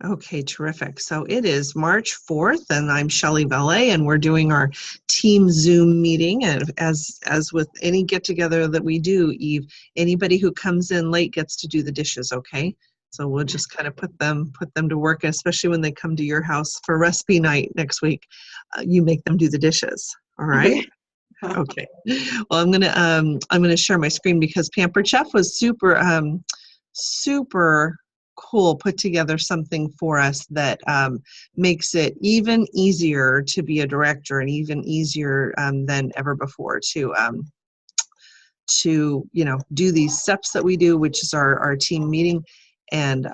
Okay, terrific. So it is March 4th, and I'm Shelley Valet, and we're doing our team Zoom meeting. And as with any get-together that we do, Eve, anybody who comes in late gets to do the dishes, okay? So we'll just kind of put them to work, especially when they come to your house for recipe night next week. You make them do the dishes, all right? Okay. Okay. Well, I'm gonna share my screen because Pampered Chef was super cool, put together something for us that makes it even easier to be a director and even easier than ever before to do these steps that we do, which is our team meeting. And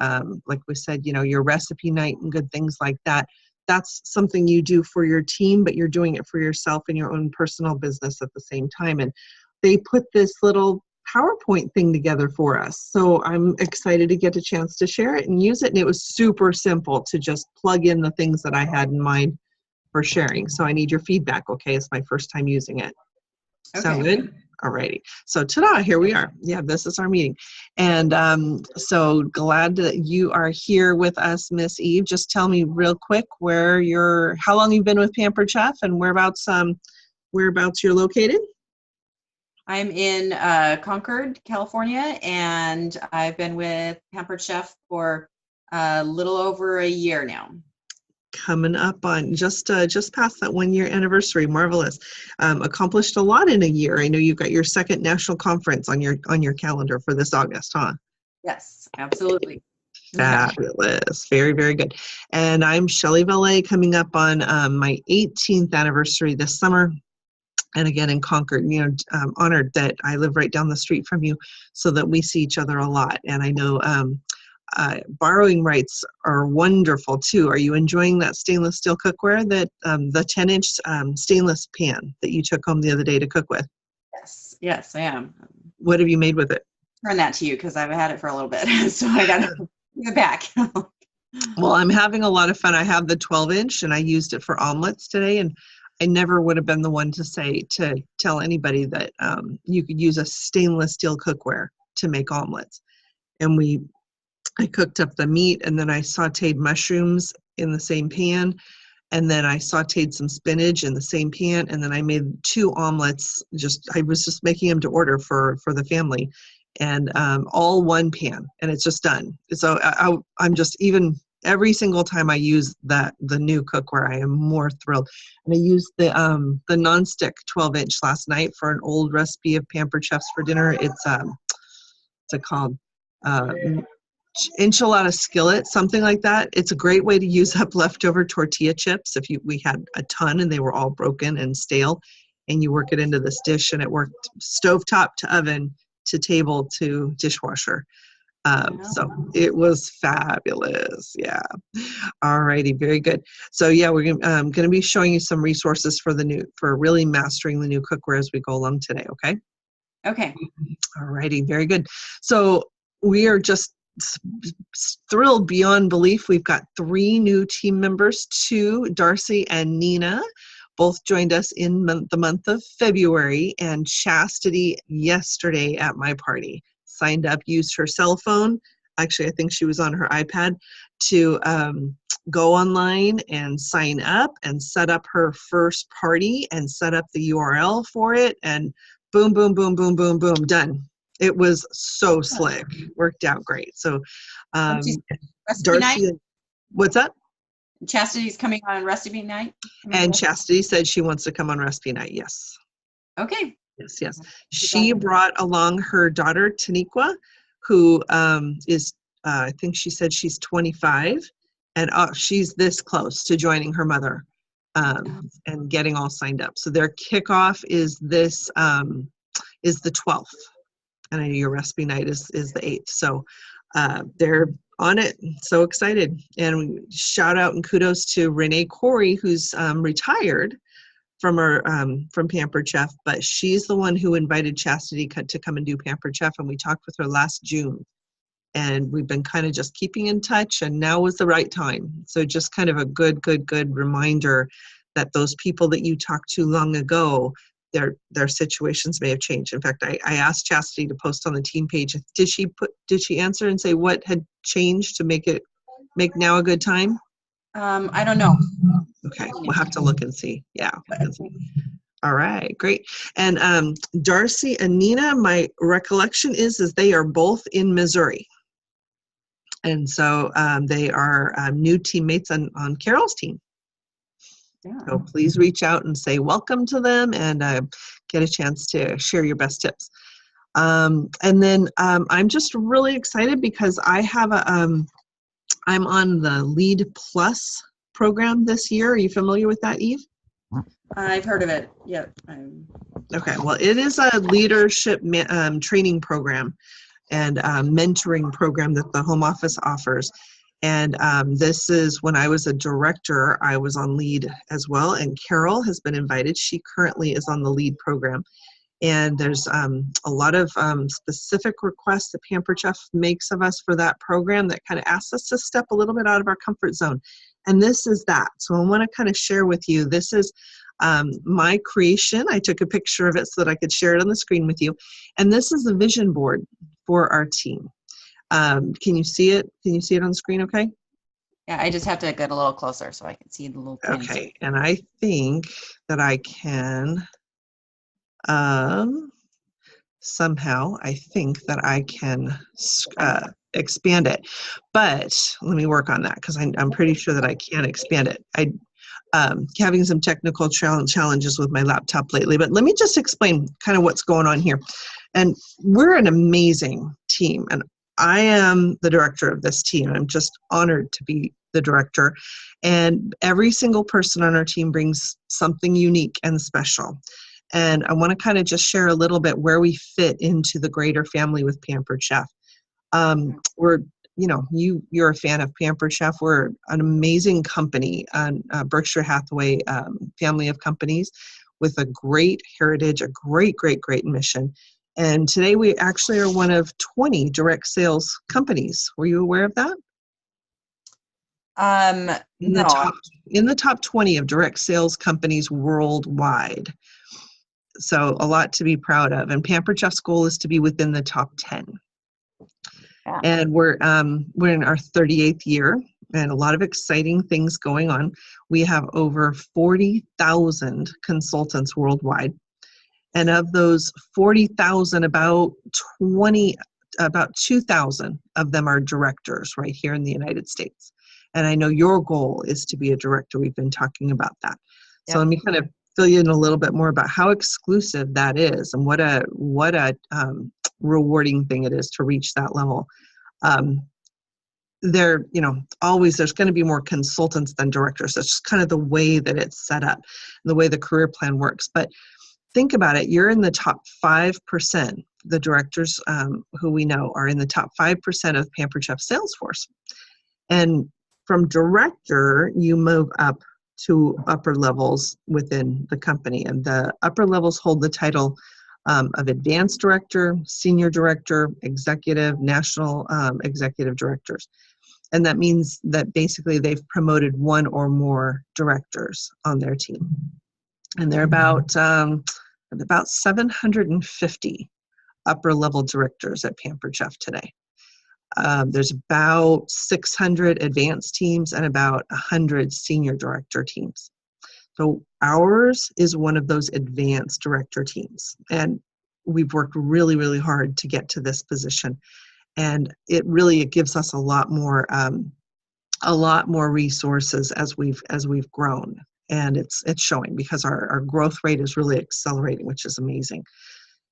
like we said, your recipe night and good things like that. That's something you do for your team, but you're doing it for yourself and your own personal business at the same time. And they put this little PowerPoint thing together for us. So I'm excited to get a chance to share it and use it. And it was super simple to just plug in the things that I had in mind for sharing. So I need your feedback, okay? It's my first time using it. Okay. Sound good? Alrighty. So ta-da, here we are. Yeah, this is our meeting. And so glad that you are here with us, Miss Eve. Just tell me real quick how long you've been with Pampered Chef and whereabouts you're located? I'm in Concord, California, and I've been with Pampered Chef for a little over a year now. Coming up on just past that 1 year anniversary. Marvelous. Accomplished a lot in a year. I know you've got your second national conference on your calendar for this August, huh? Yes, absolutely. Fabulous. Very, very good. And I'm Shelley Valet, coming up on my 18th anniversary this summer. And again, in Concord, honored that I live right down the street from you so that we see each other a lot. And I know borrowing rights are wonderful too. Are you enjoying that stainless steel cookware, that the 10-inch stainless pan that you took home the other day to cook with? Yes, I am. What have you made with it? Turn that to you because I've had it for a little bit, so I got to give it back. Well, I'm having a lot of fun. I have the 12-inch and I used it for omelets today, and I never would have been the one to tell anybody that you could use a stainless steel cookware to make omelets. And I cooked up the meat, and then I sauteed mushrooms in the same pan, and then I sauteed some spinach in the same pan, and then I made 2 omelets. I was just making them to order for the family, and all one pan, and it's just done. So I'm just, even every single time I use the new cookware, I am more thrilled. And I used the nonstick 12-inch last night for an old recipe of Pampered Chefs for dinner. It's what's it called? Enchilada skillet, something like that. It's a great way to use up leftover tortilla chips. We had a ton and they were all broken and stale, and you work it into this dish, and it worked stovetop to oven to table to dishwasher. So it was fabulous. Yeah. All righty. Very good. So yeah, we're going to be showing you some resources for really mastering the new cookware as we go along today. Okay. Okay. All righty. Very good. So we are just thrilled beyond belief. We've got 3 new team members, 2, Darcy and Nina, both joined us in the month of February, and Chastity yesterday at my party signed up, used her cell phone. Actually, I think she was on her iPad to go online and sign up and set up her first party and set up the URL for it, and boom, boom, boom, boom, boom, boom, done. It was so slick. Worked out great. So Darcy, what's that? Chastity's coming on recipe night? And Chastity said she wants to come on recipe night, yes. Okay. Yes. She brought along her daughter, Taniqua, who is, I think she said she's 25, and she's this close to joining her mother and getting all signed up. So their kickoff is the 12th. And I know your recipe night is the 8th. So they're on it. So excited. And shout out and kudos to Renee Corey, who's retired from Pampered Chef, but she's the one who invited Chastity to come and do Pampered Chef. And we talked with her last June. And we've been kind of just keeping in touch, and now was the right time. So just kind of a good reminder that those people that you talked to long ago, their situations may have changed. In fact, I asked Chastity to post on the team page. Did she answer and say what had changed to make it make now a good time? I don't know. Okay, we'll have to look and see. Yeah. All right, great. And Darcy and Nina, my recollection is they are both in Missouri. And so they are new teammates on Carol's team. Yeah. So please reach out and say welcome to them and get a chance to share your best tips. And then I'm just really excited because I have I'm on the Lead Plus program this year. Are you familiar with that, Eve? I've heard of it. Yep. Okay, well, it is a leadership training program and mentoring program that the home office offers. And this is when I was a director, I was on Lead as well. And Carol has been invited. She currently is on the Lead program. And there's a lot of specific requests that Pampered Chef makes of us for that program that kind of asks us to step a little bit out of our comfort zone. And this is that. So I want to kind of share with you, this is my creation. I took a picture of it so that I could share it on the screen with you. And this is the vision board for our team. Can you see it? Can you see it on the screen okay? Yeah, I just have to get a little closer so I can see the little things. Okay, and I think that I can somehow I think that I can expand it, but let me work on that because I'm pretty sure that I can expand it. Having some technical challenges with my laptop lately, but let me just explain kind of what's going on here. And we're an amazing team, and I am the director of this team. I'm just honored to be the director, and every single person on our team brings something unique and special. And I want to kind of just share a little bit where we fit into the greater family with Pampered Chef. We're, you're a fan of Pampered Chef. We're an amazing company, Berkshire Hathaway family of companies with a great heritage, a great mission. And today we actually are one of 20 direct sales companies. Were you aware of that? No. In the top 20 of direct sales companies worldwide. So a lot to be proud of. And Pampered Chef's goal is to be within the top 10. Yeah. And we're in our 38th year and a lot of exciting things going on. We have over 40,000 consultants worldwide. And of those 40,000, about 2,000 of them are directors right here in the United States. And I know your goal is to be a director. We've been talking about that. Yep. So let me kind of fill you in a little bit more about how exclusive that is and what a rewarding thing it is to reach that level. Always there's going to be more consultants than directors. That's just kind of the way that it's set up, the way the career plan works. But think about it, you're in the top 5%. The directors who we know are in the top 5% of Pampered Chef sales force. And from director, you move up to upper levels within the company. And the upper levels hold the title of advanced director, senior director, executive, national executive directors. And that means that basically they've promoted one or more directors on their team. And they're about 750 upper level directors at Pampered Chef today. There's about 600 advanced teams and about 100 senior director teams. So ours is one of those advanced director teams. And we've worked really hard to get to this position. And it gives us a lot more resources as we've grown. And it's showing because our growth rate is really accelerating, which is amazing.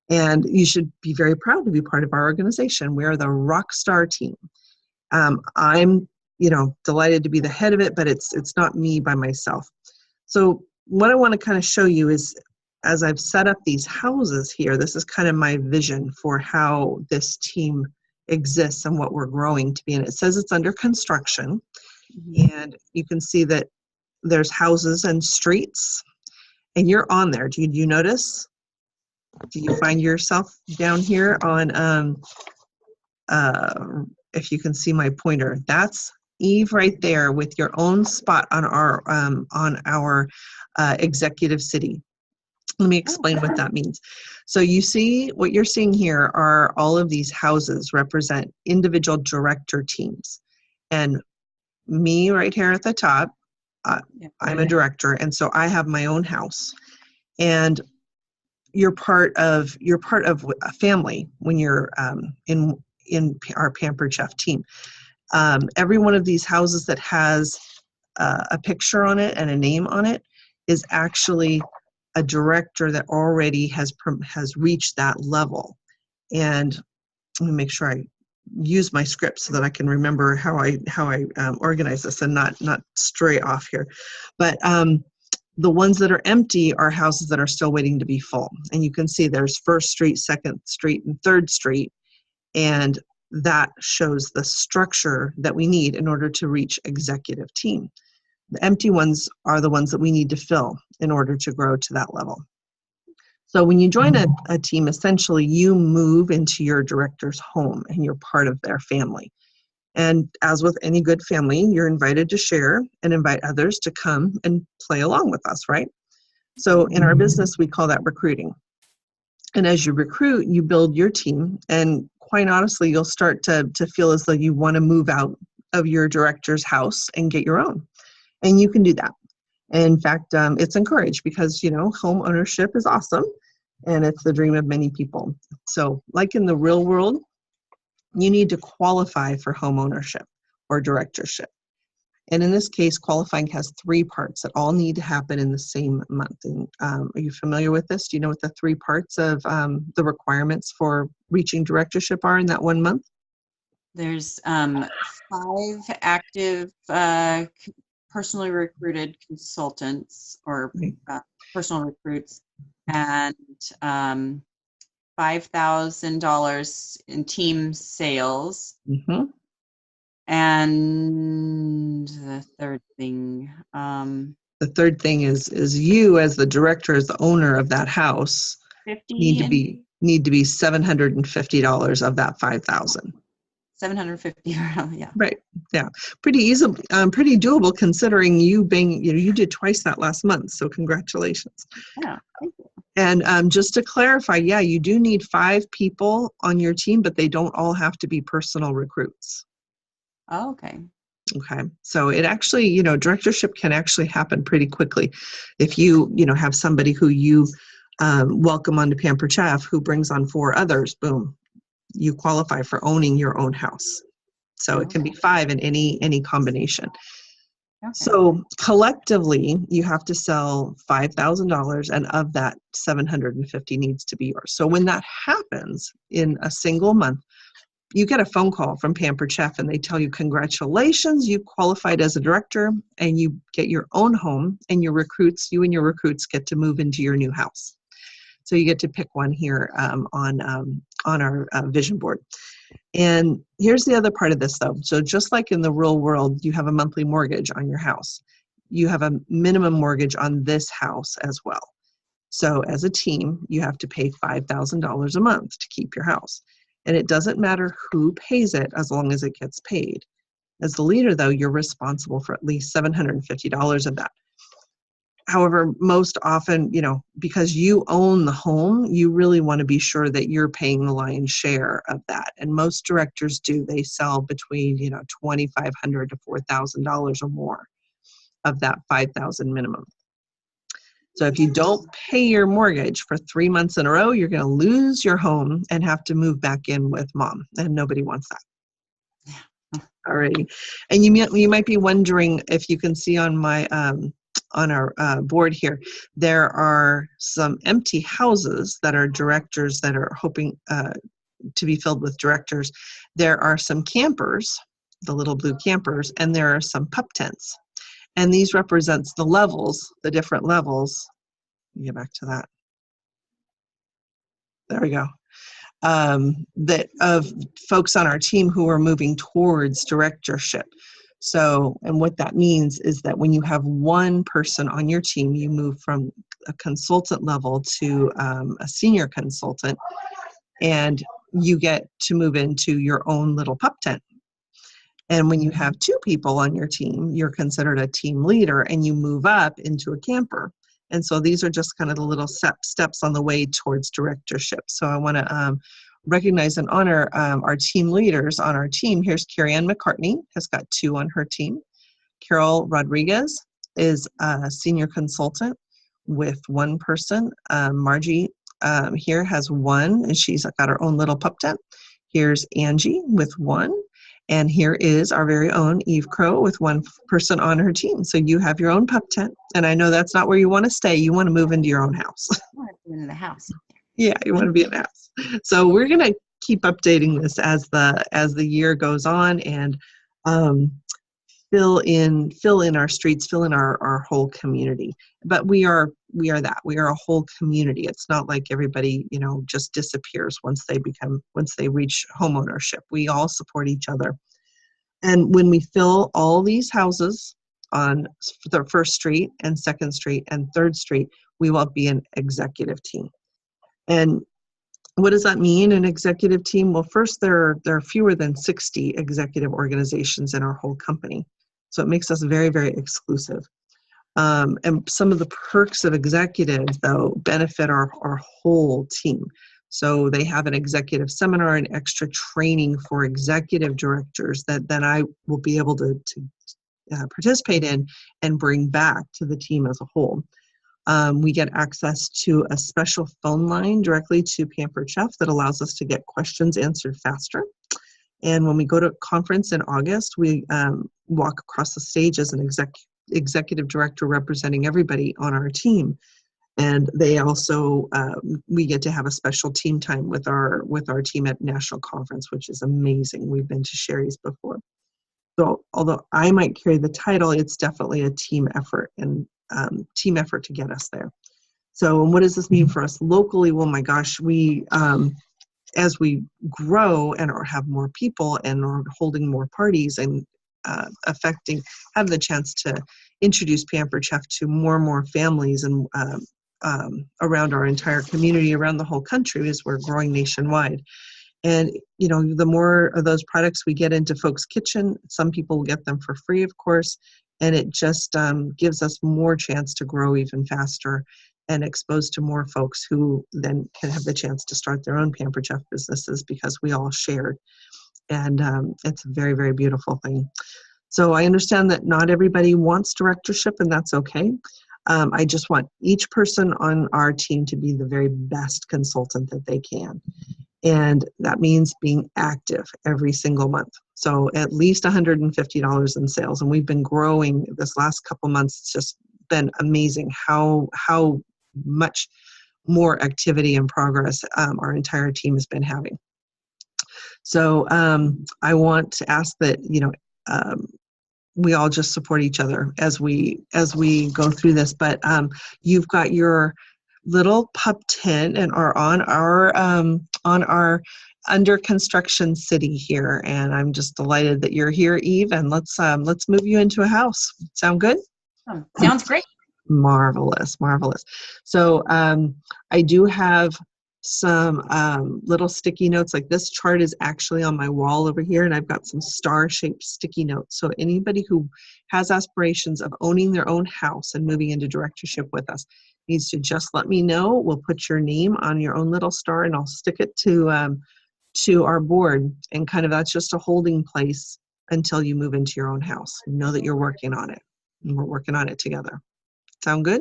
And you should be very proud to be part of our organization. We are the Rockstar team. I'm, delighted to be the head of it, but it's not me by myself. So what I want to kind of show you is, as I've set up these houses here, this is kind of my vision for how this team exists and what we're growing to be. And it says it's under construction. Mm-hmm. And you can see that there's houses and streets, and you're on there. Do you notice? Do you find yourself down here on, if you can see my pointer, that's Eve right there with your own spot on our executive city. Let me explain what that means. So you see, what you're seeing here are all of these houses represent individual director teams. And me right here at the top. Yeah. I'm a director, and so I have my own house. And you're part of a family when you're in our Pampered Chef team. Every one of these houses that has a picture on it and a name on it is actually a director that already has reached that level. And let me make sure I use my script so that I can remember how I organize this and not stray off here. But the ones that are empty are houses that are still waiting to be full. And you can see there's 1st Street, 2nd Street, and 3rd Street. And that shows the structure that we need in order to reach executive team. The empty ones are the ones that we need to fill in order to grow to that level. So when you join a team, essentially you move into your director's home and you're part of their family. And as with any good family, you're invited to share and invite others to come and play along with us, right? So in our business, we call that recruiting. And as you recruit, you build your team. And quite honestly, you'll start to feel as though you want to move out of your director's house and get your own. And you can do that. In fact, it's encouraged because, home ownership is awesome and it's the dream of many people. So like in the real world, you need to qualify for home ownership or directorship. And in this case, qualifying has 3 parts that all need to happen in the same month. And are you familiar with this? Do you know what the 3 parts of the requirements for reaching directorship are in that 1 month? There's 5 active personally recruited consultants or personal recruits, and $5,000 in team sales. Mm-hmm. And the third thing. The third thing is you as the director, as the owner of that house, need to be $750 of that $5,000. 750, yeah. Right. Yeah. Pretty easy, pretty doable considering you being, you did twice that last month. So congratulations. Yeah. Thank you. And just to clarify, yeah, you do need 5 people on your team, but they don't all have to be personal recruits. Oh, okay. Okay. So it actually, directorship can actually happen pretty quickly. If you, have somebody who you welcome onto Pampered Chef who brings on 4 others, boom, you qualify for owning your own house. So it can be 5 in any combination. Okay. So collectively, you have to sell $5,000, and of that, $750 needs to be yours. So when that happens in a single month, you get a phone call from Pampered Chef and they tell you, congratulations, you qualified as a director and you get your own home, and you and your recruits get to move into your new house. So you get to pick one here on our vision board. And here's the other part of this though. So just like in the real world, you have a monthly mortgage on your house. You have a minimum mortgage on this house as well. So as a team, you have to pay $5,000 a month to keep your house. And it doesn't matter who pays it as long as it gets paid. As the leader though, you're responsible for at least $750 of that. However, most often, because you own the home, you really want to be sure that you're paying the lion's share of that. And most directors do. They sell between, $2,500 to $4,000 or more of that $5,000 minimum. So if you don't pay your mortgage for 3 months in a row, you're going to lose your home and have to move back in with mom. And nobody wants that. Alrighty. And you might be wondering if you can see on my on our board here, there are some empty houses that are directors that are hoping to be filled with directors. There are some campers, the little blue campers, and there are some pup tents. And these represents the levels, the different levels. Let me get back to that. There we go. That of folks on our team who are moving towards directorship. So, and what that means is that when you have one person on your team, you move from a consultant level to a senior consultant, and you get to move into your own little pup tent. And when you have 2 people on your team, you're considered a team leader, and you move up into a camper. And so these are just kind of the little steps on the way towards directorship. So I want to recognize and honor our team leaders on our team. Here's Carrie Ann McCartney, has got 2 on her team. Carol Rodriguez is a senior consultant with one person. Margie here has one, and she's got her own little pup tent. Here's Angie with one. And here is our very own Eve Crow with one person on her team. So you have your own pup tent. And I know that's not where you want to stay. You want to move into your own house. I want to be in the house. Yeah, you want to be in the house. So we're going to keep updating this as the year goes on, and fill in our streets, fill in our whole community. But we are a whole community. It's not like everybody, just disappears once they reach home ownership. We all support each other. And when we fill all these houses on the First Street and Second Street and Third Street, we will be an executive team. And what does that mean, an executive team? Well, first, there are fewer than 60 executive organizations in our whole company. So it makes us very, very exclusive. And some of the perks of executives, though, benefit our whole team. So they have an executive seminar and extra training for executive directors that then I will be able to participate in and bring back to the team as a whole. We get access to a special phone line directly to Pampered Chef that allows us to get questions answered faster. And when we go to a conference in August, we walk across the stage as an executive director representing everybody on our team. And they also, we get to have a special team time with our team at National Conference, which is amazing. We've been to Sherry's before. So although I might carry the title, it's definitely a team effort and team effort to get us there. So what does this mean for us locally? Well, my gosh, we, as we grow and or have more people and are holding more parties and have the chance to introduce Pampered Chef to more and more families and around our entire community, around the whole country, as we're growing nationwide. And, the more of those products we get into folks' kitchen, some people will get them for free, of course, and it just gives us more chance to grow even faster and expose to more folks who then can have the chance to start their own Pampered Chef businesses because we all shared. And it's a very, very beautiful thing. So I understand that not everybody wants directorship, and that's okay. I just want each person on our team to be the very best consultant that they can. And that means being active every single month. So at least $150 in sales. And we've been growing this last couple months. It's just been amazing how much more activity and progress our entire team has been having. So I want to ask that, we all just support each other as we go through this. But you've got your little pup tent and are on our under construction city here, and I'm just delighted that you're here, Eve. And let's move you into a house. Sound good? Sounds great. Marvelous. So I do have some little sticky notes. Like this chart is actually on my wall over here, and I've got some star-shaped sticky notes. So anybody who has aspirations of owning their own house and moving into directorship with us needs to just let me know. We'll put your name on your own little star, and I'll stick it to our board, and kind of that's just a holding place until you move into your own house. Know that you're working on it, and we're working on it together. Sound good?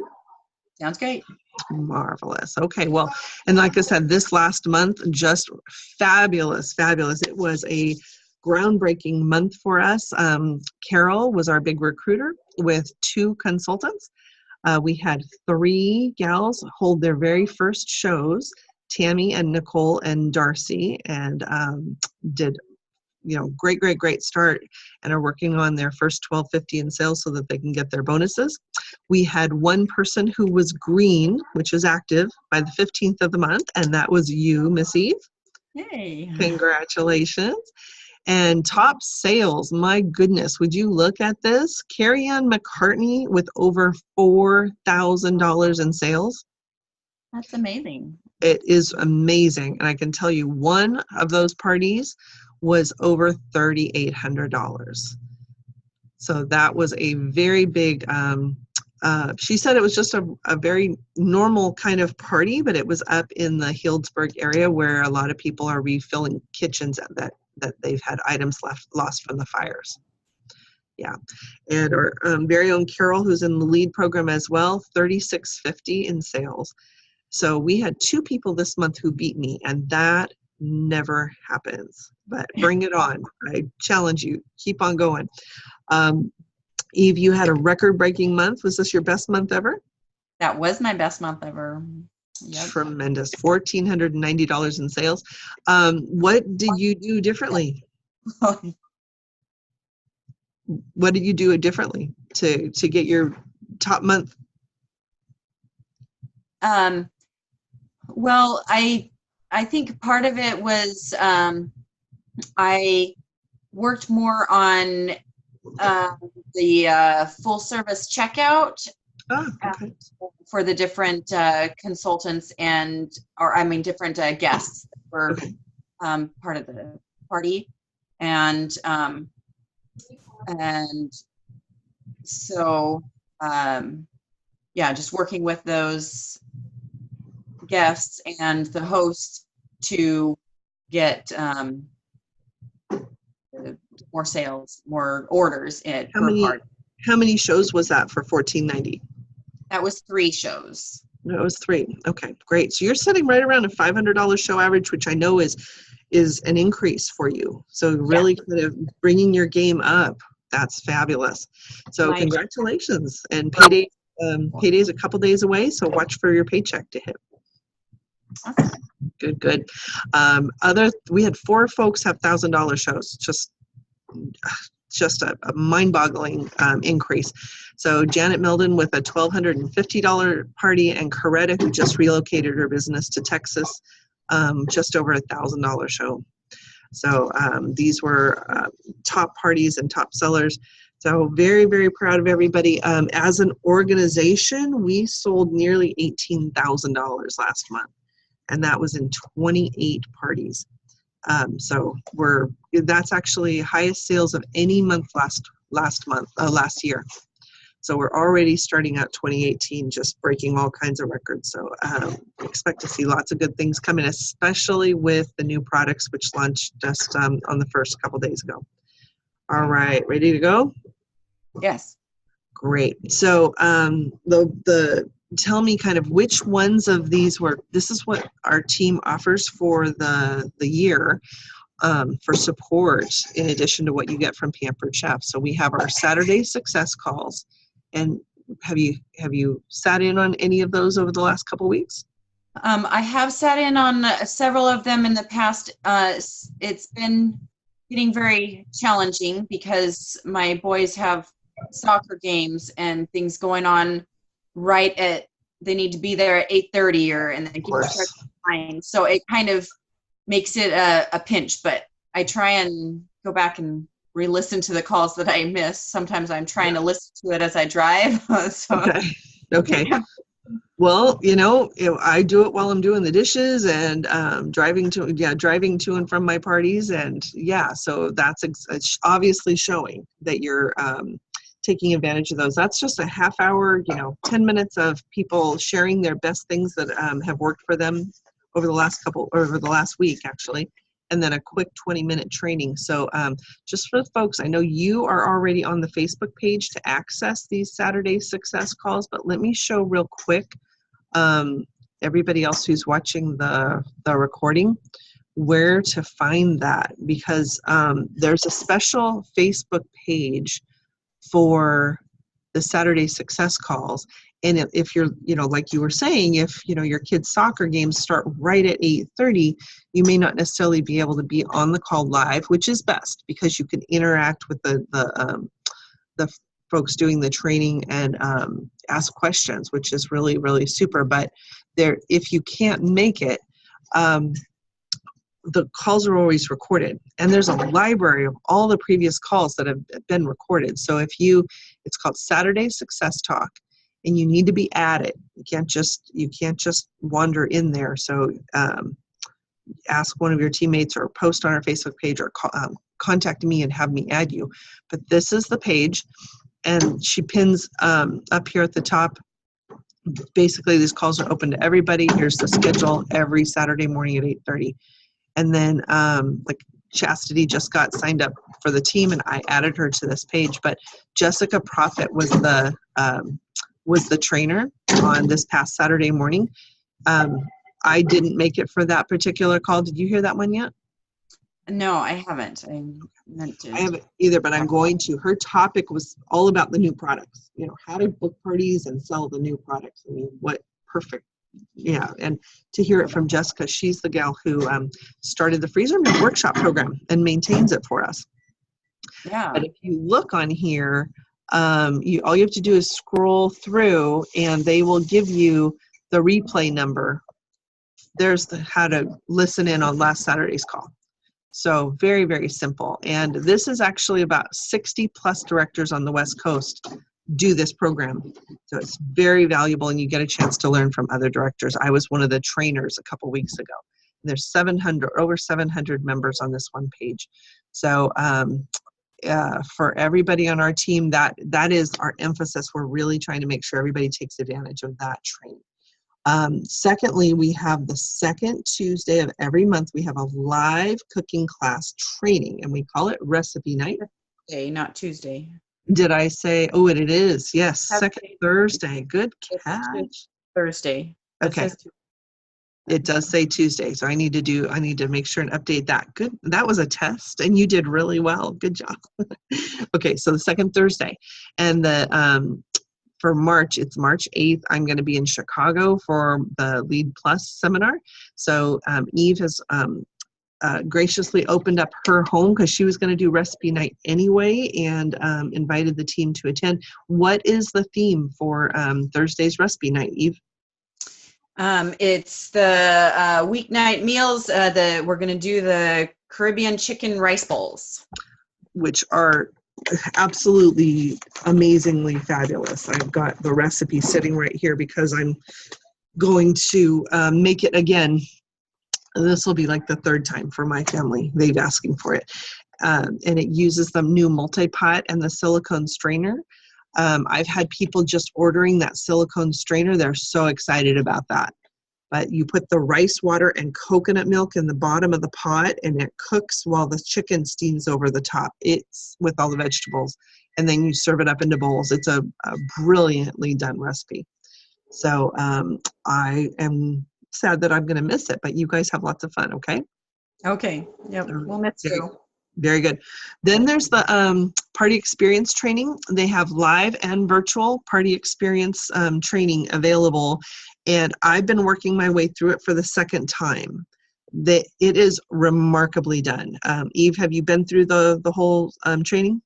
Sounds great. Marvelous. Okay, well, and like I said, this last month, just fabulous. It was a groundbreaking month for us. Carol was our big recruiter with 2 consultants. We had 3 gals hold their very first shows, Tammy and Nicole and Darcy, and did great start and are working on their first $12.50 in sales so that they can get their bonuses. We had 1 person who was green, which is active by the 15th of the month, and that was you, Miss Eve. Yay. Congratulations. And top sales, my goodness, would you look at this? Carrie Ann McCartney with over $4,000 in sales. That's amazing. It is amazing. And I can tell you one of those parties was over $3,800. So that was a very big, she said it was just a very normal kind of party, but it was up in the Healdsburg area where a lot of people are refilling kitchens that they've had items lost from the fires. Yeah. And our very own Carol, who's in the lead program as well, $36.50 in sales. So we had 2 people this month who beat me, and that never happens. But bring it on. I challenge you. Keep on going. Eve, you had a record-breaking month. Was this your best month ever? That was my best month ever. Yep. Tremendous. $1,490 in sales. What did you do differently? What did you do differently to get your top month? Well, I think part of it was I worked more on the full service checkout for the different consultants different guests that were part of the party, and so just working with those guests and the host to get more sales, more orders in per party. How many shows was that for $1,490? That was 3 shows. That was 3. Okay, great. So you're sitting right around a $500 show average, which I know is an increase for you. So really kind of bringing your game up. That's fabulous. So congratulations. And payday's a couple days away, so watch for your paycheck to hit. Awesome. Good. We had 4 folks have $1,000 shows. Just a mind-boggling increase. So Janet Milden with a $1,250 party, and Coretta, who just relocated her business to Texas, just over $1,000 show. So these were top parties and top sellers. So very, very proud of everybody. As an organization, we sold nearly $18,000 last month, and that was in 28 parties. So that's actually highest sales of any month last year. So we're already starting out 2018, just breaking all kinds of records. So expect to see lots of good things coming, especially with the new products, which launched just on the first couple days ago. All right, ready to go? Yes. Great. So tell me kind of which ones of these this is what our team offers for the year for support, in addition to what you get from Pampered Chef. So we have our Saturday success calls. And have you sat in on any of those over the last couple of weeks? I have sat in on several of them in the past. It's been getting very challenging because my boys have soccer games and things going on they need to be there at 8:30 and then kids start flying. So it kind of makes it a pinch, but I try and go back and re-listen to the calls that I miss. Sometimes I'm trying to listen to it as I drive. Okay. Well, I do it while I'm doing the dishes and driving to and from my parties, and so that's obviously showing that you're taking advantage of those. That's just a half hour, 10 minutes of people sharing their best things that have worked for them over the last week, actually. And then a quick 20-minute training. So just for the folks, I know you are already on the Facebook page to access these Saturday success calls, but let me show real quick everybody else who's watching the recording where to find that, because there's a special Facebook page for the Saturday success calls. And if you're, like you were saying, if, your kids' soccer games start right at 8:30, you may not necessarily be able to be on the call live, which is best because you can interact with the folks doing the training and ask questions, which is really, really super. But if you can't make it, the calls are always recorded, and there's a library of all the previous calls that have been recorded. So it's called Saturday Success Talk. And you need to be at it. You can't just wander in there. So ask one of your teammates or post on our Facebook page or contact me and have me add you. But this is the page, and she pins up here at the top. Basically, these calls are open to everybody. Here's the schedule every Saturday morning at 8:30. And then, like Chastity just got signed up for the team, and I added her to this page. But Jessica Prophet was the trainer on this past Saturday morning. I didn't make it for that particular call. Did you hear that one yet? No, I haven't. I meant to. I haven't either, but I'm going to. Her topic was all about the new products. You know, how to book parties and sell the new products. I mean, what perfect. Yeah, and to hear it from Jessica, she's the gal who started the Freezer Meal Workshop program and maintains it for us. Yeah. But if you look on here, all you have to do is scroll through, and they will give you the replay number. There's how to listen in on last Saturday's call. So very, very simple. And this is actually about 60 plus directors on the West Coast do this program. So it's very valuable, and you get a chance to learn from other directors. I was one of the trainers a couple weeks ago. There's over 700 members on this one page. So for everybody on our team, that is our emphasis. We're really trying to make sure everybody takes advantage of that training. Secondly, we have the second Tuesday of every month, we have a live cooking class training, and we call it Recipe Night. Okay, not Tuesday. Did I say, oh, it is, yes, second Thursday. Good catch. Thursday. Okay. It does say Tuesday, so I need to make sure and update that. Good. That was a test, and you did really well. Good job. Okay, so the second Thursday. And for March, it's March 8th. I'm going to be in Chicago for the Lead Plus seminar. So Eve has graciously opened up her home because she was going to do Recipe Night anyway, and invited the team to attend. What is the theme for Thursday's Recipe Night, Eve? It's the weeknight meals. We're going to do the Caribbean chicken rice bowls, which are absolutely amazingly fabulous. I've got the recipe sitting right here because I'm going to make it again. This will be like the third time for my family. They've asking for it. And it uses the new multi-pot and the silicone strainer. I've had people just ordering that silicone strainer. They're so excited about that. But you put the rice water and coconut milk in the bottom of the pot, and it cooks while the chicken steams over the top. It's with all the vegetables. And then you serve it up into bowls. It's a brilliantly done recipe. So I am sad that I'm going to miss it, but you guys have lots of fun, okay? Okay. Yep. We'll miss you. Very good. Then there's the party experience training. They have live and virtual party experience training available. And I've been working my way through it for the second time. It is remarkably done. Eve, have you been through the whole training?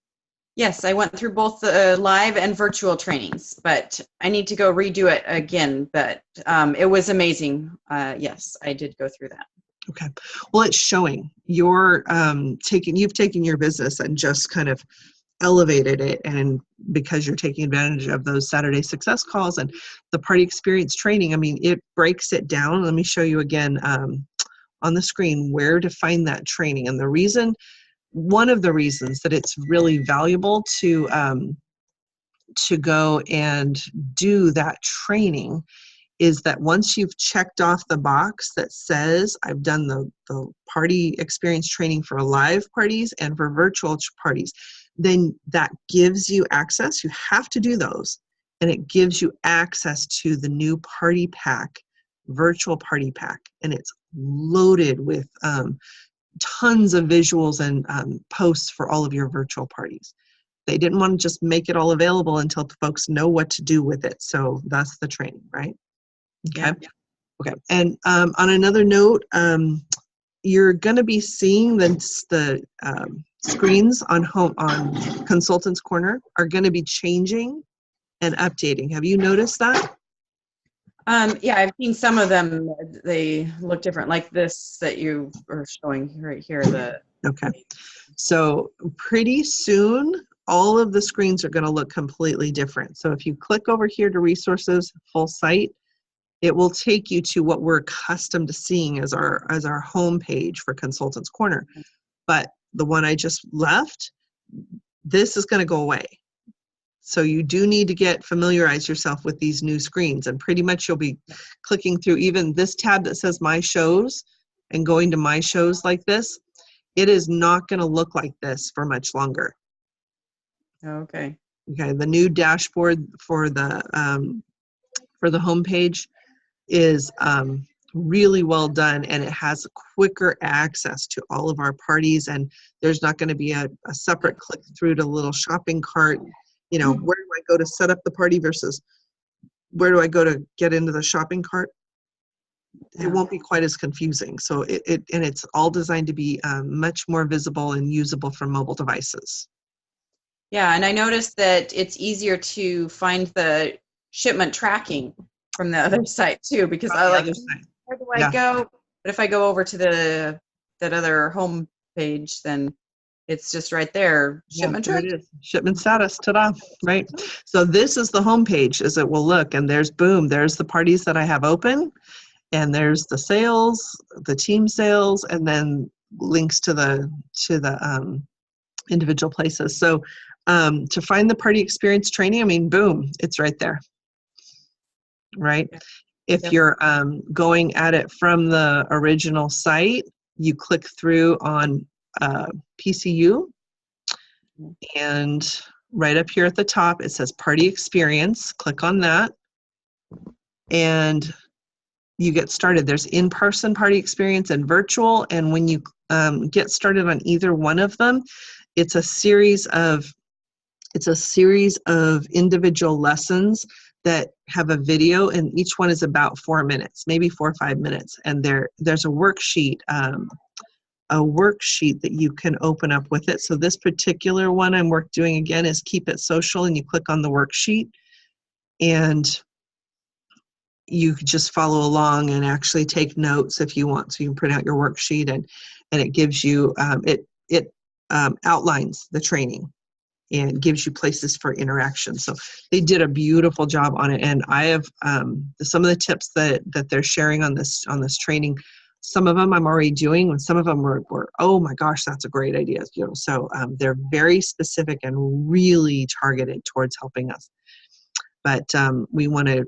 Yes, I went through both the live and virtual trainings, but I need to go redo it again. But it was amazing. Yes, I did go through that. Okay. Well, it's showing you've taken your business and just kind of elevated it, and because you're taking advantage of those Saturday success calls and the party experience training, I mean, it breaks it down. Let me show you again on the screen where to find that training. And one of the reasons that it's really valuable to go and do that training is that once you've checked off the box that says, I've done the party experience training for live parties and for virtual parties, then that gives you access. You have to do those. And it gives you access to the new party pack, virtual party pack. And it's loaded with tons of visuals and posts for all of your virtual parties. They didn't want to just make it all available until folks know what to do with it. So that's the training, right? Okay. Yeah. Okay. And on another note, you're going to be seeing the screens on Consultants Corner are going to be changing and updating. Have you noticed that? Yeah, I've seen some of them. They look different, like this that you are showing right here. Okay. So pretty soon, all of the screens are going to look completely different. So if you click over here to resources, full site, it will take you to what we're accustomed to seeing as our home page for Consultants Corner. But the one I just left, this is going to go away. So you do need to familiarize yourself with these new screens, and pretty much you'll be clicking through even this tab that says My Shows and going to My Shows like this. it is not going to look like this for much longer. Okay. Okay, the new dashboard for the homepage is really well done, and it has quicker access to all of our parties, and there's not going to be a separate click through to a little shopping cart. You know, where do I go to set up the party versus where do I go to get into the shopping cart? It won't be quite as confusing. So and it's all designed to be much more visible and usable from mobile devices. Yeah, and I noticed that it's easier to find the shipment tracking from the other site too, because I like, where do I go? But if I go over to that other home page, then it's just right there. Shipment there it is. Shipment status, ta-da, right? So this is the home page as it will look, and there's the parties that I have open, and there's the sales, the team sales, and then links to the individual places. So to find the party experience training, I mean, boom, it's right there, right? If you're going at it from the original site, you click through on PCU, and right up here at the top, it says party experience. Click on that, and you get started. There's in-person party experience and virtual, and when you get started on either one of them, it's a series of individual lessons that have a video, and each one is about 4 minutes, maybe 4 or 5 minutes. And there's a worksheet that you can open up with it. So this particular one I'm doing again is Keep It Social, and you click on the worksheet, and you just follow along and actually take notes if you want. So you can print out your worksheet, and it gives you it outlines the training and gives you places for interaction. So they did a beautiful job on it. And I have some of the tips that they're sharing on this training. Some of them I'm already doing, and some of them were oh my gosh, that's a great idea. You know, so they're very specific and really targeted towards helping us. But we want to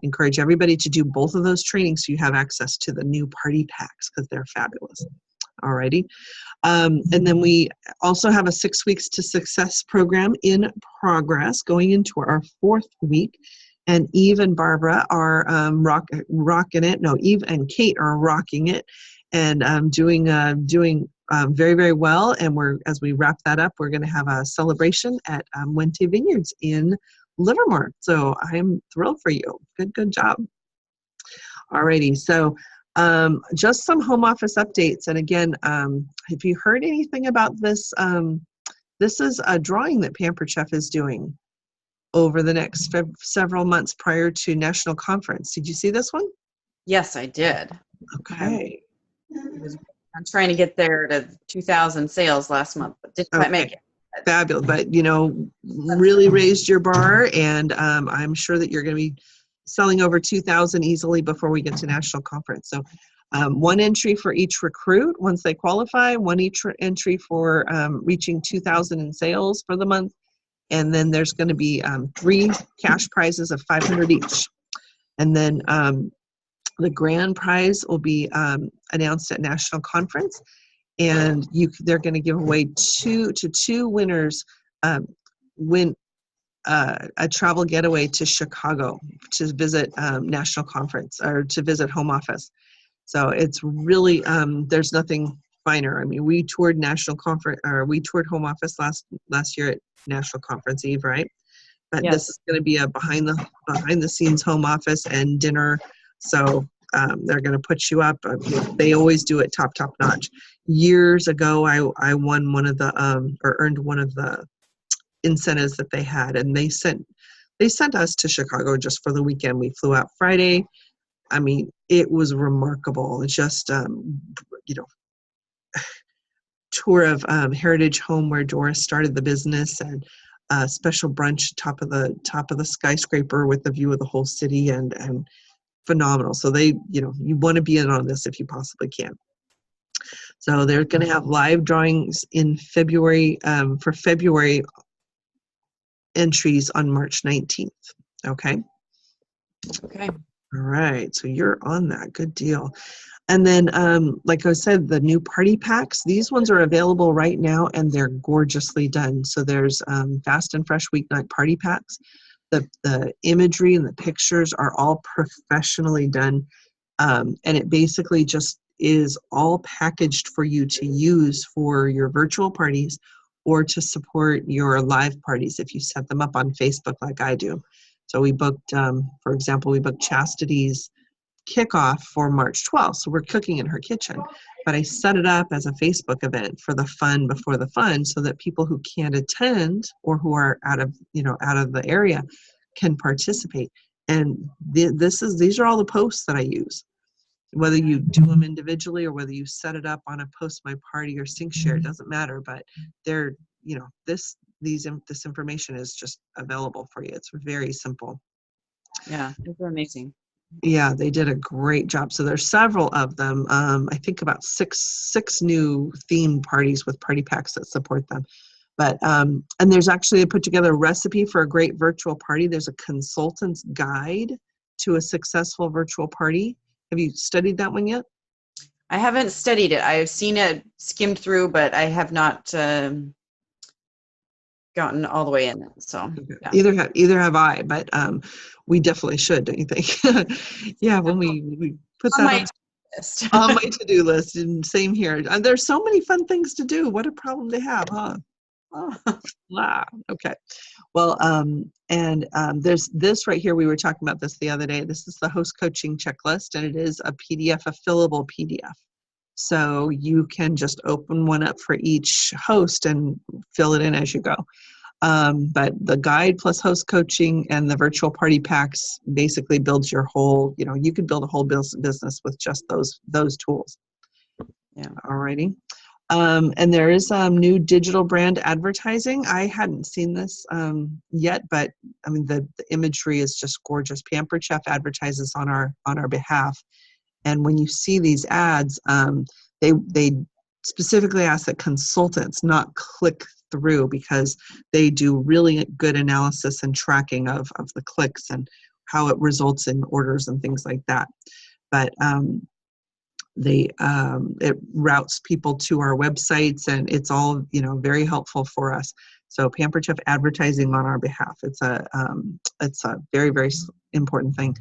encourage everybody to do both of those trainings so you have access to the new party packs, because they're fabulous. Alrighty. And then we also have a 6 weeks to success program in progress, going into our 4th week. And Eve and Barbara are rocking it. No, Eve and Kate are rocking it and doing very, very well. And as we wrap that up, we're going to have a celebration at Wente Vineyards in Livermore. So I'm thrilled for you. Good job. Alrighty. So just some home office updates. And again, have you heard anything about this? This is a drawing that Pampered Chef is doing over the next several months prior to National Conference. Did you see this one? Yes, I did. Okay. I'm trying to get there to 2,000 sales last month, but didn't quite make it. Fabulous. But, you know, really raised your bar, and I'm sure that you're going to be selling over 2,000 easily before we get to National Conference. So 1 entry for each recruit once they qualify, 1 entry for reaching 2,000 in sales for the month. And then there's going to be 3 cash prizes of $500 each. And then the grand prize will be announced at National Conference. And they're going to give away two winners win a travel getaway to Chicago to visit National Conference, or to visit home office. So it's really there's nothing finer. I mean, we toured National Conference, or we toured home office last year at National Conference Eve, right? But This is going to be a behind the scenes home office and dinner. So they're going to put you up. They always do it top notch. Years ago, I won one of the or earned one of the incentives that they had, and they sent us to Chicago just for the weekend. We flew out Friday. I mean, it was remarkable. It's just tour of Heritage Home where Doris started the business, and a special brunch top of the skyscraper with the view of the whole city, and phenomenal. So you want to be in on this if you possibly can. So they're going to have live drawings in February for February entries on March 19th. Okay. All right. So you're on that. Good deal. And then, like I said, the new party packs, these ones are available right now and they're gorgeously done. So there's fast and fresh weeknight party packs. The imagery and the pictures are all professionally done. And it basically just is all packaged for you to use for your virtual parties or to support your live parties if you set them up on Facebook like I do. So we booked, for example, we booked Chastity's kickoff for March 12th. So we're cooking in her kitchen, but I set it up as a Facebook event for the fun before the fun so that people who can't attend or who are out of the area can participate. And these are all the posts that I use. Whether you do them individually or whether you set it up on a Post My Party or Sync Share, it doesn't matter, but they're, this information is just available for you. It's very simple. Yeah, it's amazing. Yeah, they did a great job. So there's several of them. I think about six new theme parties with party packs that support them. But and there's actually I put together a recipe for a great virtual party. There's a consultant's guide to a successful virtual party. Have you studied that one yet? I haven't studied it. I've seen it skimmed through, but I have not gotten all the way in it. So yeah. Either have I, but we definitely should, don't you think? Yeah, when we put that on my to-do list, and same here. There's so many fun things to do. What a problem to have, huh? Oh. Wow. Okay. Well, there's this right here. We were talking about this the other day. This is the host coaching checklist, and it is a PDF, a fillable PDF. So you can just open one up for each host and fill it in as you go. But the guide plus host coaching and the virtual party packs basically builds your whole, you could build a whole business with just those tools. Yeah. Alrighty. And there is new digital brand advertising. I hadn't seen this yet, but I mean the imagery is just gorgeous. Pampered Chef advertises on our behalf, and when you see these ads, they specifically ask that consultants not click through because they do really good analysis and tracking of the clicks and how it results in orders and things like that. But it routes people to our websites, and it's all very helpful for us. So Pampered Chef advertising on our behalf, it's a very, very important thing.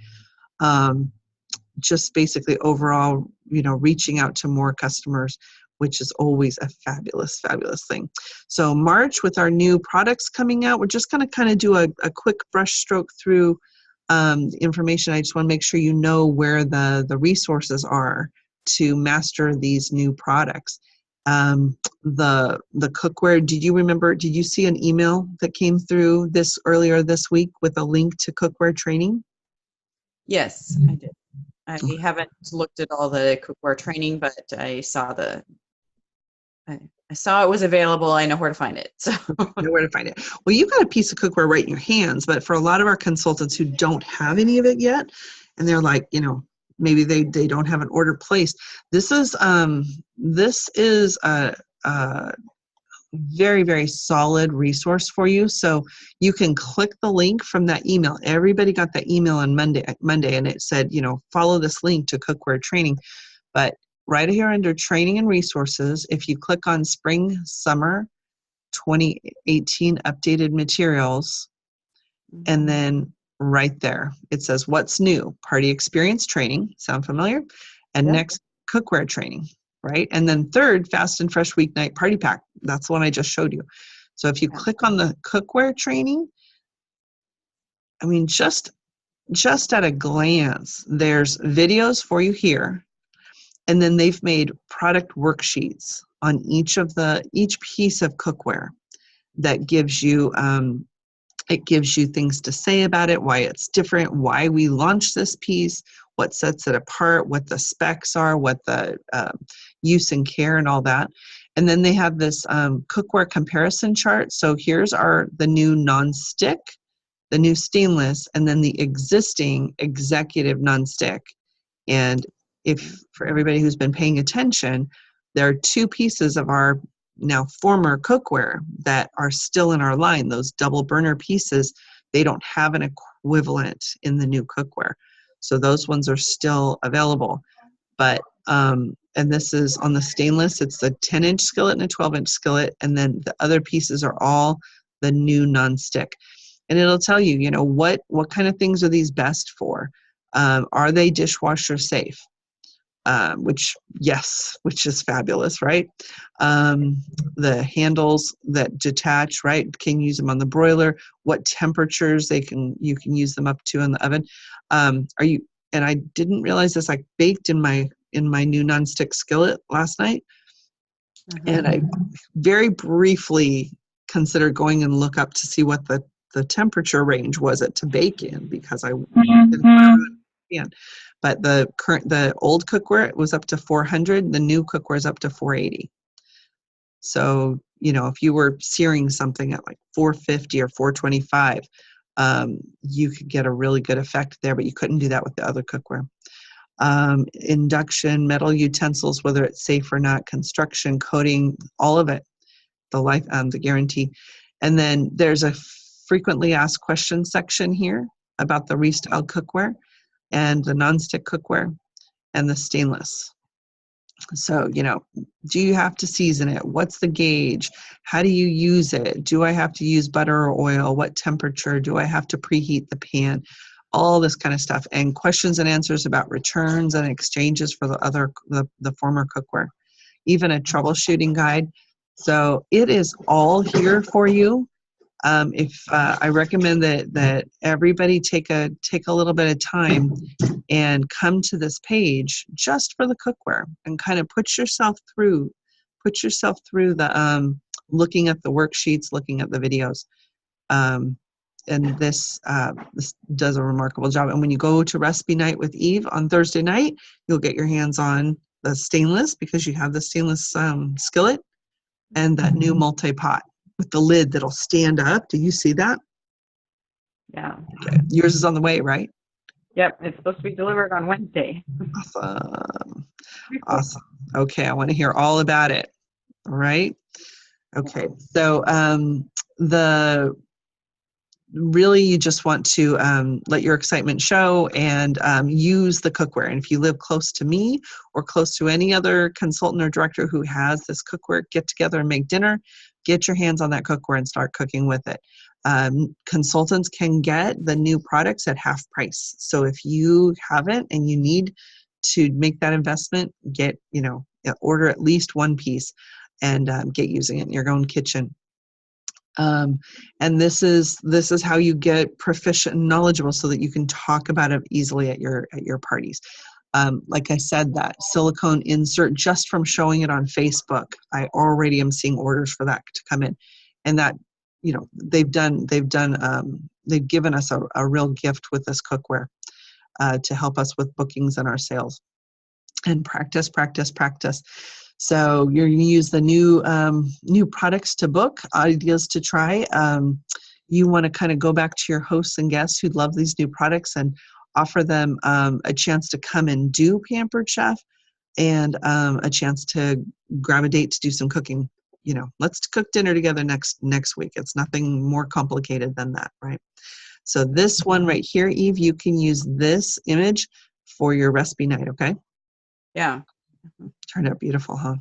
Just basically overall, reaching out to more customers, which is always a fabulous thing. So March, with our new products coming out, we're just going to kind of do a quick brush stroke through the information. I just want to make sure you know where the resources are to master these new products. The cookware, did you see an email that came through earlier this week with a link to Cookware Training? Yes, I did. I haven't looked at all the Cookware Training, but I saw it was available. I know where to find it. So know where to find it. Well, you've got a piece of cookware right in your hands, but for a lot of our consultants who don't have any of it yet, and they're like, maybe they don't have an order placed, this is a very, very solid resource for you. So you can click the link from that email. Everybody got that email on Monday, and it said, follow this link to Cookware Training. But right here under Training and Resources, if you click on Spring Summer 2018 Updated Materials, and then right there, it says what's new? Party Experience Training. Sound familiar? And next, Cookware Training. Right? And then third, Fast and Fresh Weeknight Party Pack. That's the one I just showed you. So if you click on the Cookware Training, I mean, just at a glance, there's videos for you here. And then they've made product worksheets on each piece of cookware that gives you, it gives you things to say about it, why it's different, why we launched this piece, what sets it apart, what the specs are, what the use and care and all that. And then they have this cookware comparison chart. So here's the new non-stick, the new stainless, and then the existing executive non-stick. And for everybody who's been paying attention, there are two pieces of our now former cookware that are still in our line. Those double burner pieces, they don't have an equivalent in the new cookware. So those ones are still available. But, and this is on the stainless, it's a 10-inch skillet and a 12-inch skillet. And then the other pieces are all the new nonstick. And it'll tell you, you know, what kind of things are these best for? Are they dishwasher safe? Which is fabulous, right? The handles that detach, right? Can use them on the broiler. What temperatures you can use them up to in the oven. And I didn't realize this, I baked in my new nonstick skillet last night. And I very briefly considered going and look up to see what the temperature range was to bake in, because I didn't understand. But the old cookware, it was up to 400. The new cookware is up to 480. So, you know, if you were searing something at like 450 or 425, you could get a really good effect there, but you couldn't do that with the other cookware. Induction, metal utensils, whether it's safe or not, construction, coating, all of it, the guarantee. And then there's a frequently asked questions section here about the restyled cookware and the nonstick cookware and the stainless. So, you know, do you have to season it? What's the gauge? How do you use it? Do I have to use butter or oil? What temperature? Do I have to preheat the pan? All this kind of stuff. And questions and answers about returns and exchanges for the former cookware. Even a troubleshooting guide. So it is all here for you. I recommend that everybody take a little bit of time and come to this page just for the cookware and kind of put yourself through the looking at the worksheets, looking at the videos. And this does a remarkable job. And when you go to recipe night with Eve on Thursday night, you'll get your hands on the stainless, because you have the stainless skillet and that new multi-pot with the lid that'll stand up. Do you see that? Yeah. Okay. Yours is on the way, right? Yep. It's supposed to be delivered on Wednesday. Awesome. Awesome. Okay. I want to hear all about it. All right. Okay. So really you just want to let your excitement show and use the cookware. And if you live close to me or close to any other consultant or director who has this cookware, get together and make dinner, get your hands on that cookware and start cooking with it. Consultants can get the new products at half price. So if you haven't and you need to make that investment, order at least one piece and get using it in your own kitchen. And this is how you get proficient and knowledgeable so that you can talk about it easily at your parties. Like I said, that silicone insert, just from showing it on Facebook, I already am seeing orders for that to come in. And that, you know, they've given us a real gift with this cookware to help us with bookings and our sales. And practice. So you're going to use the new products to book, ideas to try. You want to kind of go back to your hosts and guests who love these new products and offer them a chance to come and do Pampered Chef and a chance to grab a date to do some cooking. You know, let's cook dinner together next week. It's nothing more complicated than that, right? So this one right here, Eve, you can use this image for your recipe night, okay? Yeah. Turned out beautiful, huh?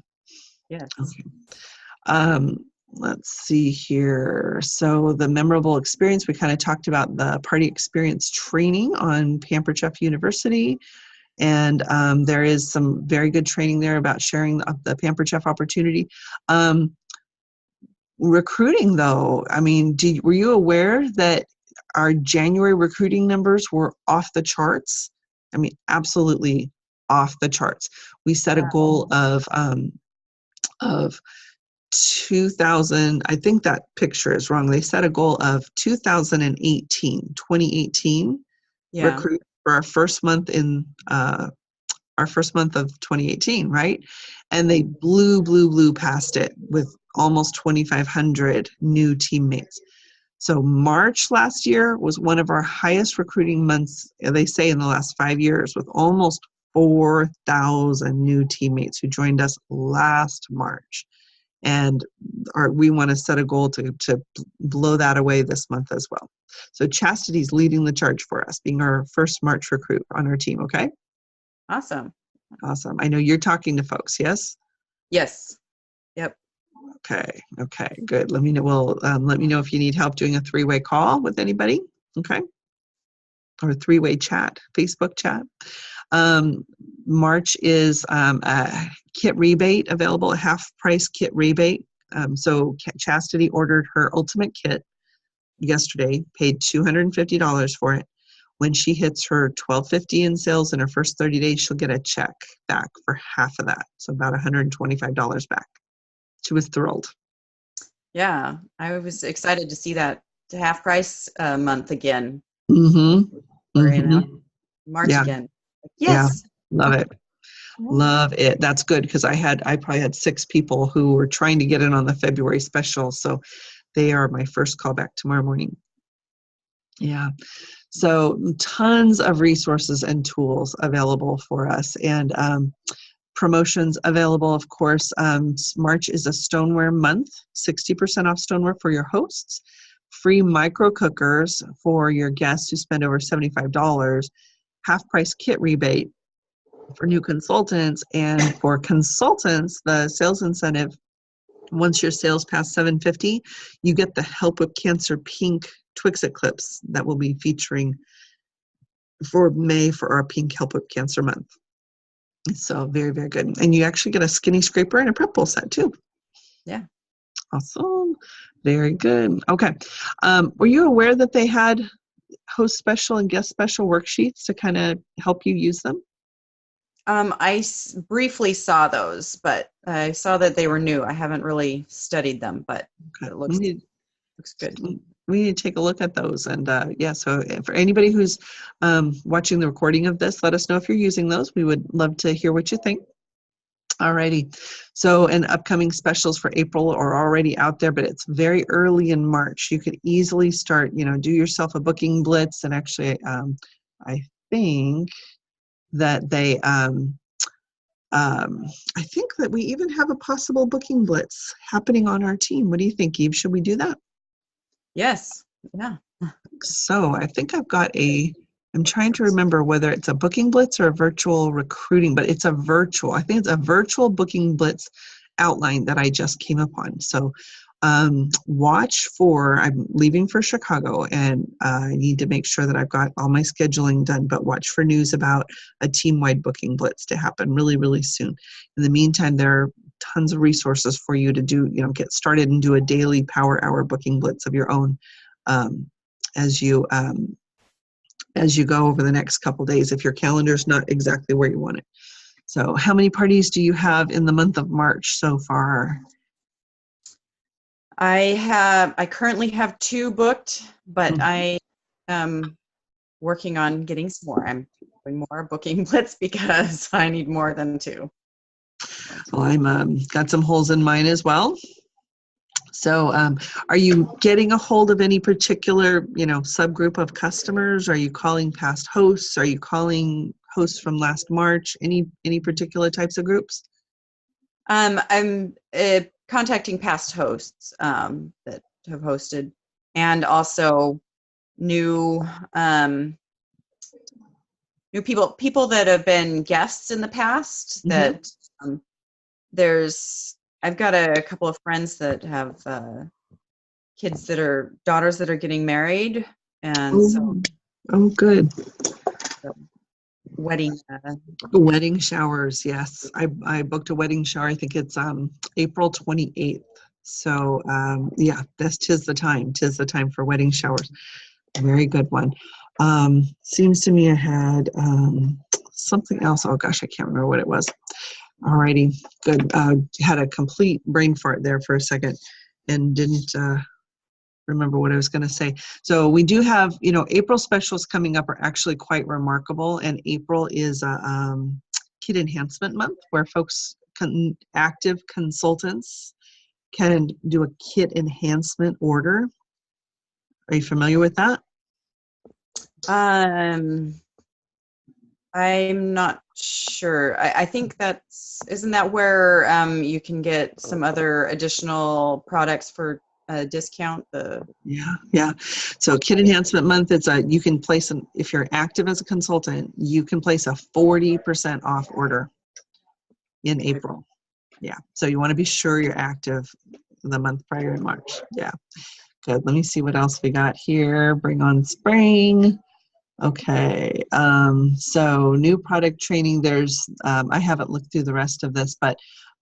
Yes. Okay. Let's see here. So the memorable experience, we kind of talked about the party experience training on Pampered Chef University. And there is some very good training there about sharing the Pampered Chef opportunity. Recruiting, though, I mean, were you aware that our January recruiting numbers were off the charts? I mean, absolutely off the charts. We set a goal of 2000. I think that picture is wrong. They set a goal of 2018 recruit for our first month of 2018, right? And they blew past it with almost 2,500 new teammates. So March last year was one of our highest recruiting months, they say, in the last 5 years, with almost 4,000 new teammates who joined us last March. And we want to set a goal to blow that away this month as well. So Chastity's leading the charge for us, being our first March recruit on our team, okay? Awesome. Awesome. I know you're talking to folks, yes? Yes. Yep. Okay, good. Let me know. Well, let me know if you need help doing a 3-way call with anybody, okay? Or a 3-way chat, Facebook chat. March is a kit rebate available, a half-price kit rebate. So Chastity ordered her ultimate kit yesterday, paid $250 for it. When she hits her $1,250 in sales in her first 30 days, she'll get a check back for half of that, so about $125 back. She was thrilled. Yeah, I was excited to see that half price month again. Mm-hmm. We're in March Yeah. again. Yes. Yeah. Love it. Love it. That's good, because I probably had 6 people who were trying to get in on the February special. So they are my first call back tomorrow morning. Yeah. So tons of resources and tools available for us, and promotions available, of course. March is a stoneware month, 60% off stoneware for your hosts, free micro cookers for your guests who spend over $75, half price kit rebate for new consultants, and for consultants, the sales incentive, once your sales pass $750, you get the Help with Cancer pink Twix-It clips that we'll be featuring for May for our pink Help with Cancer month. So very, very good. And you actually get a skinny scraper and a prep bowl set too. Yeah. Awesome. Very good. Okay. Were you aware that they had host special and guest special worksheets to kind of help you use them? I briefly saw those, but I saw that they were new. I haven't really studied them, but it looks good. We need to take a look at those. And yeah, so for anybody who's watching the recording of this, let us know if you're using those. We would love to hear what you think. Alrighty. So, and upcoming specials for April are already out there, but it's very early in March. You could easily start, do yourself a booking blitz. And actually, I think that they, I think that we even have a possible booking blitz happening on our team. What do you think, Eve? Should we do that? Yes. Yeah. So I think I'm trying to remember whether it's a booking blitz or a virtual recruiting, but it's a virtual. I think it's a virtual booking blitz outline that I just came upon. So watch for, I'm leaving for Chicago, and I need to make sure that I've got all my scheduling done, but watch for news about a team-wide booking blitz to happen really, really soon. In the meantime, there are tons of resources for you to do, get started and do a daily power hour booking blitz of your own as you go over the next couple days, if your calendar's not exactly where you want it. So how many parties do you have in the month of March so far? I currently have 2 booked, but I am working on getting some more. I'm doing more booking blitz because I need more than 2. Well, I'm got some holes in mine as well. So are you getting a hold of any particular, subgroup of customers? Are you calling past hosts? Are you calling hosts from last March? Any particular types of groups? I'm contacting past hosts that have hosted, and also new people that have been guests in the past. That I've got a couple of friends that have kids that are daughters that are getting married, and good. Wedding showers. Yes, I booked a wedding shower. I think it's April 28th. So yeah, tis the time for wedding showers. Very good one. Seems to me I had something else. Oh gosh, I can't remember what it was. Alrighty, good. Had a complete brain fart there for a second and didn't remember what I was going to say. So we do have, April specials coming up are actually quite remarkable. And April is a kit enhancement month where folks, active consultants, can do a kit enhancement order. Are you familiar with that? I'm not sure. I think isn't that where you can get some other additional products for a discount? Yeah. So Kid Enhancement Month, you can place if you're active as a consultant, you can place a 40% off order in April. Yeah. So you want to be sure you're active the month prior in March. Yeah. Good. Let me see what else we got here. Bring on spring. Okay. So new product training. I haven't looked through the rest of this, but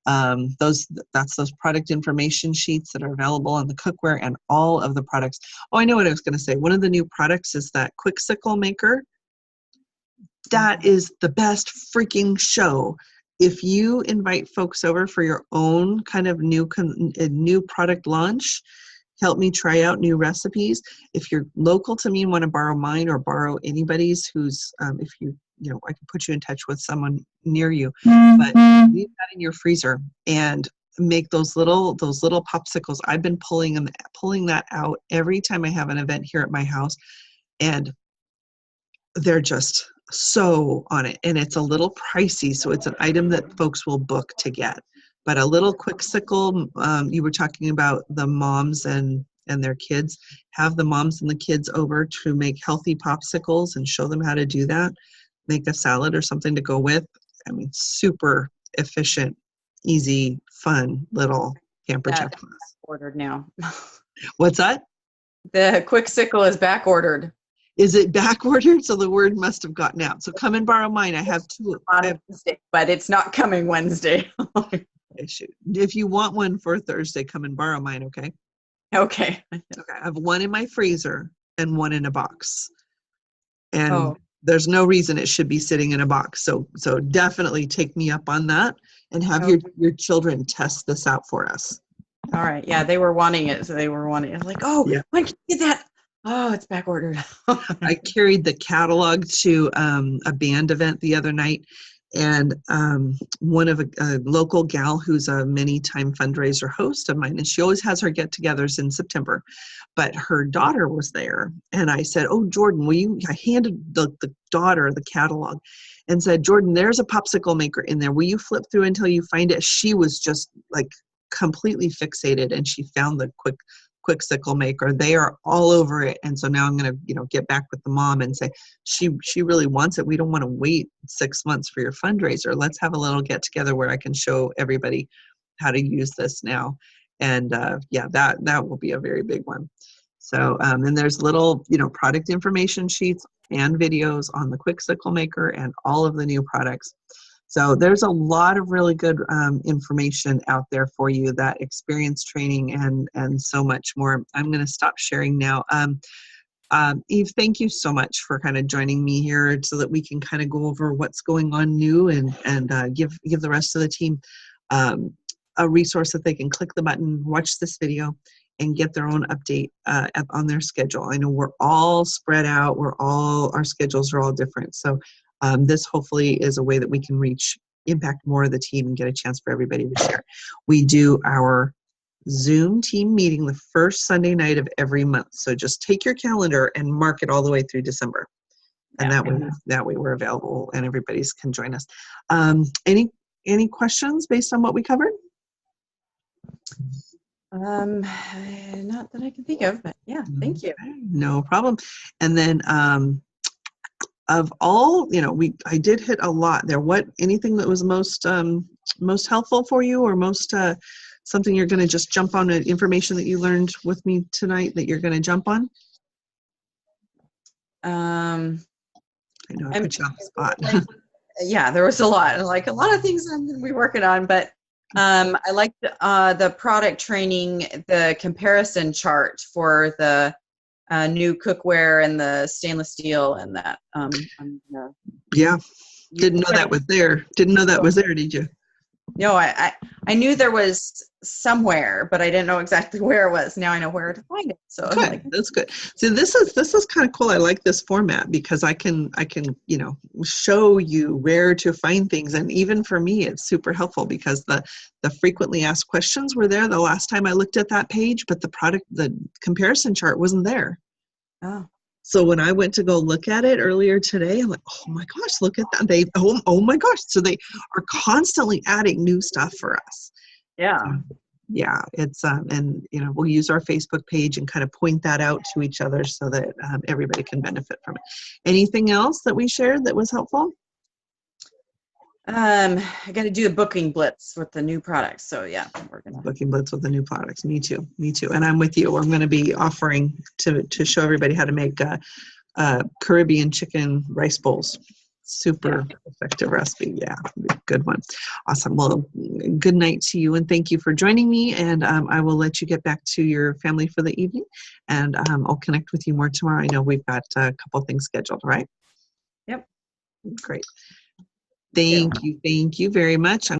that's those product information sheets that are available on the cookware and all of the products. Oh, I know what I was going to say. One of the new products is that quick sickle maker. That is the best freaking show. If you invite folks over for your own kind of new product launch, help me try out new recipes. If you're local to me and want to borrow mine or borrow anybody's who's, if you I can put you in touch with someone near you, but leave that in your freezer and make those little popsicles. I've been pulling that out every time I have an event here at my house, and they're just so on it. And it's a little pricey, so it's an item that folks will book to get. But a little quick sickle, you were talking about the moms and their kids. Have the moms and the kids over to make healthy popsicles and show them how to do that. Make a salad or something to go with. I mean, super efficient, easy, fun little Pampered Chef class. Ordered now. What's that? The quick sickle is back ordered. Is it back ordered? So the word must have gotten out. So come and borrow mine. I have two. On Wednesday, but it's not coming Wednesday. If you want one for Thursday, come and borrow mine, okay? Okay. Okay. I have one in my freezer and one in a box. And there's no reason it should be sitting in a box. So definitely take me up on that and have your children test this out for us. All right. Yeah, they were wanting it. So they were wanting it. Like, when can you get that? Oh, it's back ordered. I carried the catalog to a band event the other night, and one of a local gal who's a many-time fundraiser host of mine, and she always has her get-togethers in September, but her daughter was there, and I said, "Oh, Jordan, I handed the daughter the catalog and said, Jordan, there's a popsicle maker in there. Will you flip through until you find it?" She was just like completely fixated, and she found the quick sickle maker. They are all over it. And so now I'm going to, get back with the mom and say, she really wants it. We don't want to wait 6 months for your fundraiser. Let's have a little get together where I can show everybody how to use this now. And that will be a very big one. So, and there's little, product information sheets and videos on the quick sickle maker and all of the new products. So there's a lot of really good information out there for you, that experience training and so much more. I'm going to stop sharing now. Eve, thank you so much for kind of joining me here so that we can kind of go over what's going on new and give the rest of the team a resource that they can click the button, watch this video, and get their own update on their schedule. I know we're all spread out. Our schedules are all different. So this hopefully is a way that we can impact more of the team and get a chance for everybody to share. We do our Zoom team meeting the first Sunday night of every month. So just take your calendar and mark it all the way through December. And that way we're available and everybody can join us. Any questions based on what we covered? Not that I can think of, but yeah, thank you. No problem. And then of all, I did hit a lot there. Anything that was most helpful for you, or most something you're going to just jump on, information that you learned with me tonight that you're going to jump on? I know I put you on the spot. Yeah, there was a lot of things I'm going to be working on, but I liked the product training, the comparison chart for the new cookware and the stainless steel and that. Yeah, didn't know that was there. Didn't know that was there, did you? No, I knew there was somewhere, but I didn't know exactly where it was. Now I know where to find it. So good. That's good. So this is kind of cool. I like this format because I can show you where to find things, and even for me, it's super helpful because the frequently asked questions were there the last time I looked at that page, but the comparison chart wasn't there. Oh. So when I went to go look at it earlier today, I'm like, oh my gosh, look at that. Oh my gosh. So they are constantly adding new stuff for us. Yeah. Yeah, it's and we'll use our Facebook page and kind of point that out to each other so that everybody can benefit from it. Anything else that we shared that was helpful? I got to do a booking blitz with the new products. So yeah, we're gonna Booking blitz with the new products. Me too. And I'm with you. I'm going to be offering to show everybody how to make Caribbean chicken rice bowls. Super effective recipe. Yeah, good one. Awesome. Well, good night to you, and thank you for joining me. And I will let you get back to your family for the evening, and I'll connect with you more tomorrow. I know we've got a couple things scheduled, right? Yep. Great. Thank you very much.